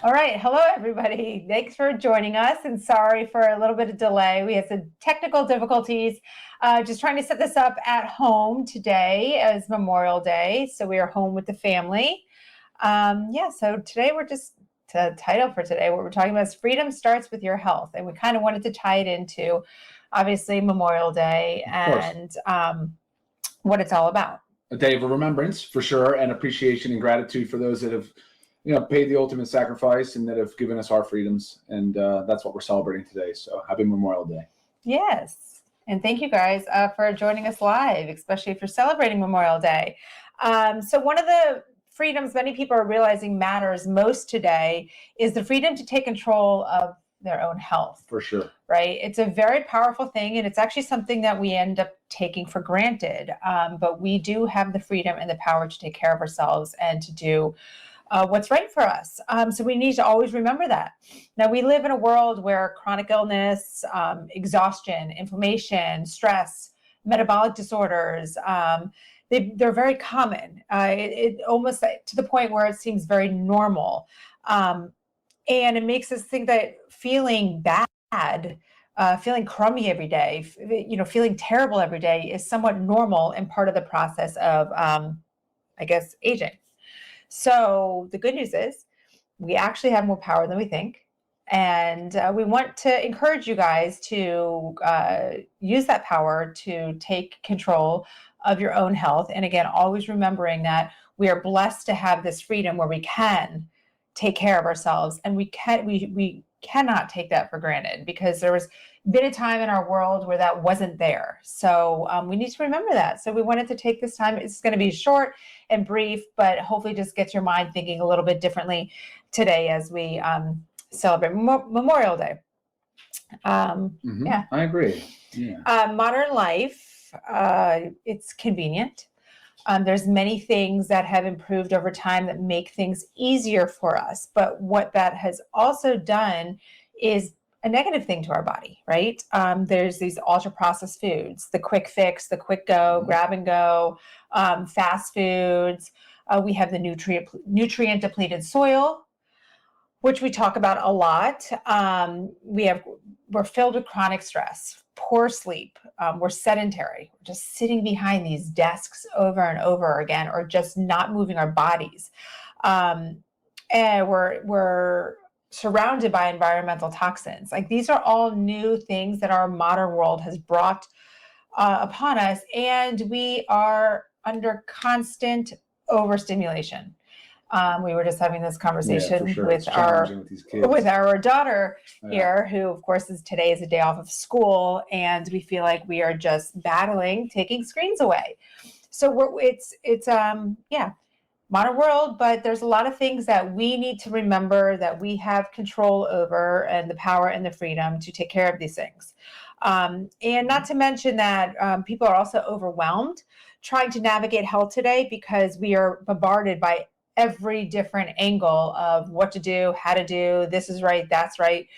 All right. Hello, everybody. Thanks for joining us, and sorry for a little bit of delay. We had some technical difficulties. Just trying to set this up at home today as Memorial Day. So we are home with the family. So today the title for today, what we're talking about is freedom starts with your health. And we kind of wanted to tie it into, obviously, Memorial Day and what it's all about. A day of remembrance, for sure, and appreciation and gratitude for those that have paid the ultimate sacrifice and that have given us our freedoms. And that's what we're celebrating today. So happy Memorial Day. Yes. And thank you guys for joining us live, especially if you're celebrating Memorial Day. So one of the freedoms many people are realizing matters most today is the freedom to take control of their own health. For sure. Right? It's a very powerful thing, and it's actually something that we end up taking for granted. But we do have the freedom and the power to take care of ourselves and to do what's right for us. So we need to always remember that. Now, we live in a world where chronic illness, exhaustion, inflammation, stress, metabolic disorders, they're very common. It almost to the point where it seems very normal. And it makes us think that feeling bad, feeling crummy every day, feeling terrible every day is somewhat normal and part of the process of, aging. So the good news is we actually have more power than we think. And we want to encourage you guys to use that power to take control of your own health. And again, always remembering that we are blessed to have this freedom where we can take care of ourselves. And we cannot take that for granted, because there was been a time in our world where that wasn't there. So we need to remember that. So we wanted to take this time. It's going to be short and brief, but hopefully just gets your mind thinking a little bit differently today as we celebrate Memorial Day. Yeah, I agree. Yeah. Modern life, it's convenient. There's many things that have improved over time that make things easier for us. But what that has also done is a negative thing to our body, right? There's these ultra processed foods, the quick fix, the quick go, grab and go, fast foods. We have the nutrient depleted soil, which we talk about a lot. We're filled with chronic stress, poor sleep. We're sedentary. We're just sitting behind these desks over and over again, or just not moving our bodies. And we're surrounded by environmental toxins. Like, these are all new things that our modern world has brought upon us, and we are under constant overstimulation. We were just having this conversation with our daughter here, who, of course, today is a day off of school, and we feel like we are just battling taking screens away. So it's modern world, but there's a lot of things that we need to remember that we have control over, and the power and the freedom to take care of these things. And not to mention that people are also overwhelmed trying to navigate health today, because we are bombarded by every different angle of what to do, how to do, this is right, that's right.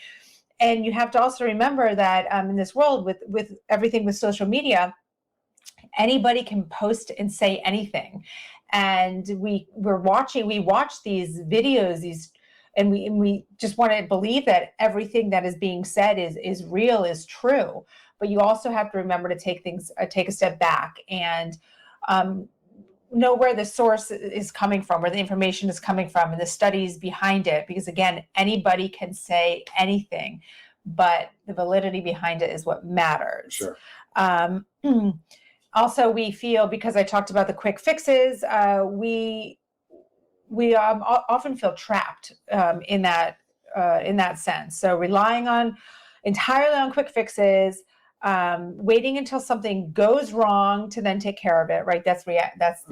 And you have to also remember that in this world with everything with social media, anybody can post and say anything. And we watch these videos, and we just want to believe that everything that is being said is real, is true. But you also have to remember to take a step back and know where the source is coming from, where the information is coming from, and the studies behind it. Because again, anybody can say anything, but the validity behind it is what matters. Sure. Also, we feel, because I talked about the quick fixes, we often feel trapped in that sense. So relying entirely on quick fixes, waiting until something goes wrong to then take care of it, right? That's the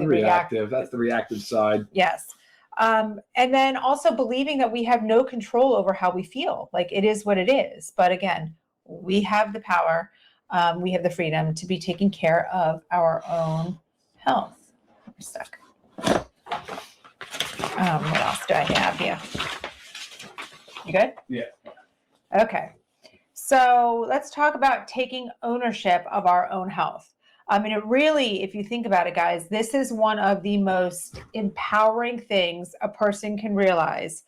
reactive. That's the reactive side. Yes. And then also believing that we have no control over how we feel. Like, it is what it is. But again, we have the power. We have the freedom to be taking care of our own health. We're stuck. What else do I have here? You good? Yeah. Okay. So let's talk about taking ownership of our own health. I mean, it really, if you think about it, guys, this is one of the most empowering things a person can realize.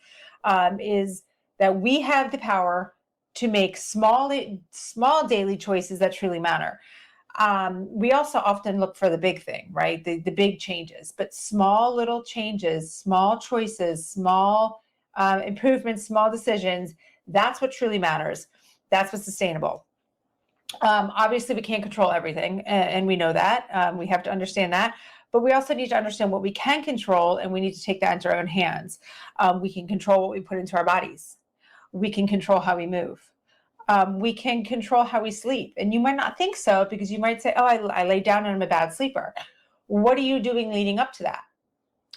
is that we have the power to make small daily choices that truly matter. We also often look for the big thing, right? The big changes, but small little changes, small choices, small improvements, small decisions, that's what truly matters. That's what's sustainable. Obviously, we can't control everything, and we know that. We have to understand that. But we also need to understand what we can control, and we need to take that into our own hands. We can control what we put into our bodies. We can control how we move. We can control how we sleep. And you might not think so, because you might say, oh, I lay down and I'm a bad sleeper. What are you doing leading up to that?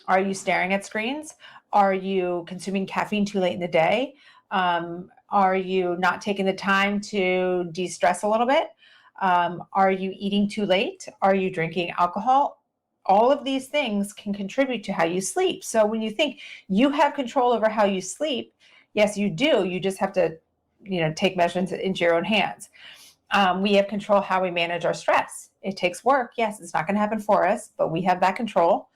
Are you staring at screens? Are you consuming caffeine too late in the day? Are you not taking the time to de-stress a little bit? Are you eating too late? Are you drinking alcohol? All of these things can contribute to how you sleep. So when you think you have control over how you sleep, yes, you do. You just have to, take measures into your own hands. We have control how we manage our stress. It takes work. Yes, it's not going to happen for us, but we have that control.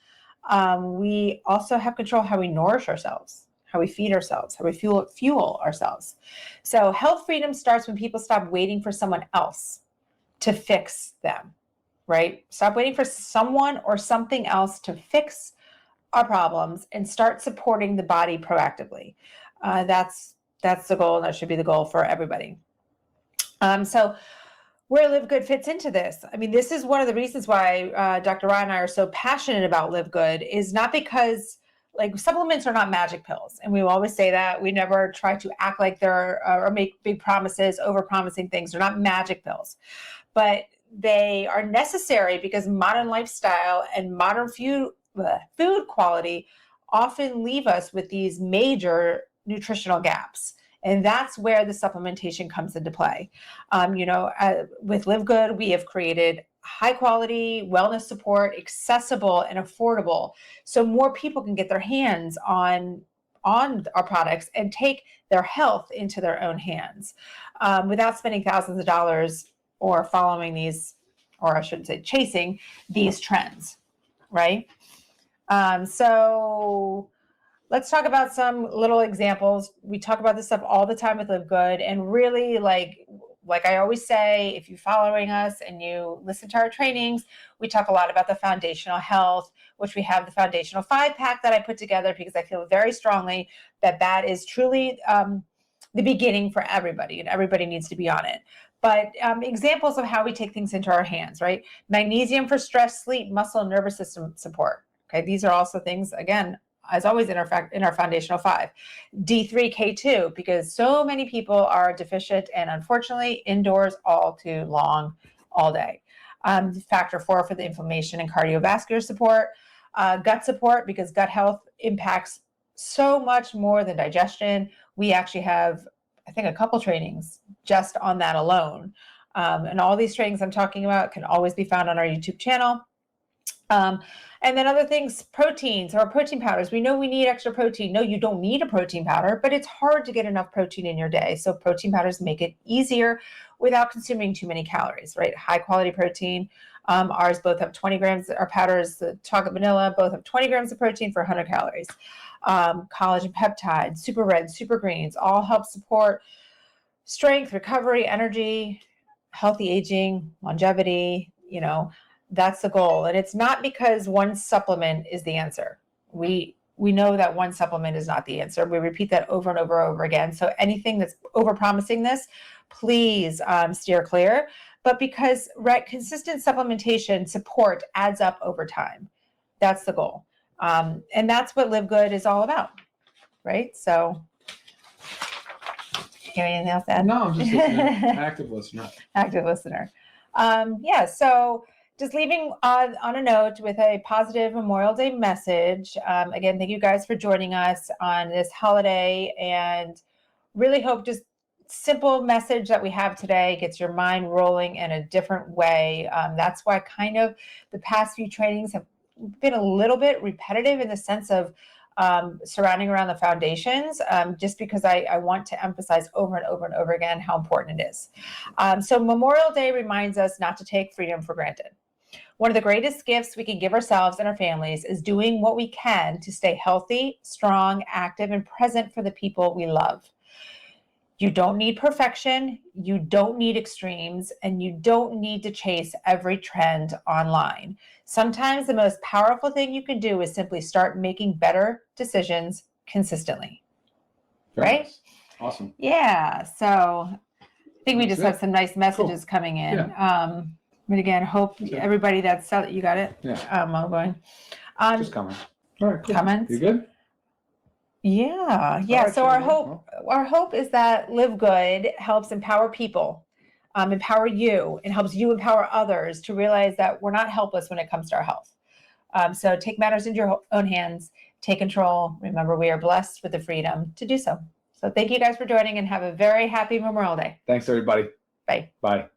We also have control how we nourish ourselves, how we feed ourselves, how we fuel ourselves. So health freedom starts when people stop waiting for someone else to fix them, right? Stop waiting for someone or something else to fix our problems and start supporting the body proactively. That's the goal, and that should be the goal for everybody. So where LiveGood fits into this. I mean, this is one of the reasons why Dr. Ryan and I are so passionate about LiveGood, is not because supplements are not magic pills. And we will always say that. We never try to act like they're or make big promises, over-promising things. They're not magic pills, but they are necessary because modern lifestyle and modern food quality often leave us with these major nutritional gaps. And that's where the supplementation comes into play. With LiveGood, we have created high quality wellness support, accessible and affordable, so more people can get their hands on our products and take their health into their own hands without spending thousands of dollars or following these, or I shouldn't say chasing these trends, right? So let's talk about some little examples. We talk about this stuff all the time with LiveGood, and really, like I always say, if you're following us and you listen to our trainings, we talk a lot about the foundational health, which we have the foundational 5-pack that I put together because I feel very strongly that is truly the beginning for everybody, and everybody needs to be on it. But examples of how we take things into our hands, right? Magnesium for stress, sleep, muscle, and nervous system support. Okay, these are also things, again, as always, in our foundational 5. D3, K2, because so many people are deficient and unfortunately indoors all too long, all day. Factor 4 for the inflammation and cardiovascular support. Gut support, because gut health impacts so much more than digestion. We actually have, I think, a couple trainings just on that alone. And all these trainings I'm talking about can always be found on our YouTube channel. And then other things, proteins or protein powders. We know we need extra protein. No, you don't need a protein powder, but it's hard to get enough protein in your day. So protein powders make it easier without consuming too many calories, right? High quality protein. Ours both have 20 grams, our powders, the chocolate vanilla, both have 20 grams of protein for 100 calories. Collagen peptides, super reds, super greens, all help support strength, recovery, energy, healthy aging, longevity, that's the goal. And it's not because one supplement is the answer. We know that one supplement is not the answer. We repeat that over and over again. So anything that's over-promising this, please steer clear. But because consistent supplementation support adds up over time. That's the goal. And that's what LiveGood is all about, right? So, you have anything else to add? No, I'm just listening. Active listener. Active listener. So just leaving on a note with a positive Memorial Day message. Again, thank you guys for joining us on this holiday, and really hope just simple message that we have today gets your mind rolling in a different way. That's why kind of the past few trainings have been a little bit repetitive in the sense of surrounding around the foundations, just because I want to emphasize over and over and over again how important it is. So Memorial Day reminds us not to take freedom for granted. One of the greatest gifts we can give ourselves and our families is doing what we can to stay healthy, strong, active, and present for the people we love. You don't need perfection, you don't need extremes, and you don't need to chase every trend online. Sometimes the most powerful thing you can do is simply start making better decisions consistently. Very Right? nice. Awesome. Yeah. So I think we That's just it. have some nice messages coming in. But again, hope That's it. everybody that's you got it. Yeah. I'm going. Just comment. All right. Cool. Comments? You good? Yeah. All right, So our Shelby. hope, our hope is that LiveGood helps empower people, empower you, and helps you empower others to realize that we're not helpless when it comes to our health. So take matters into your own hands, take control. Remember, we are blessed with the freedom to do so. So thank you guys for joining, and have a very happy Memorial Day. Thanks, everybody. Bye. Bye.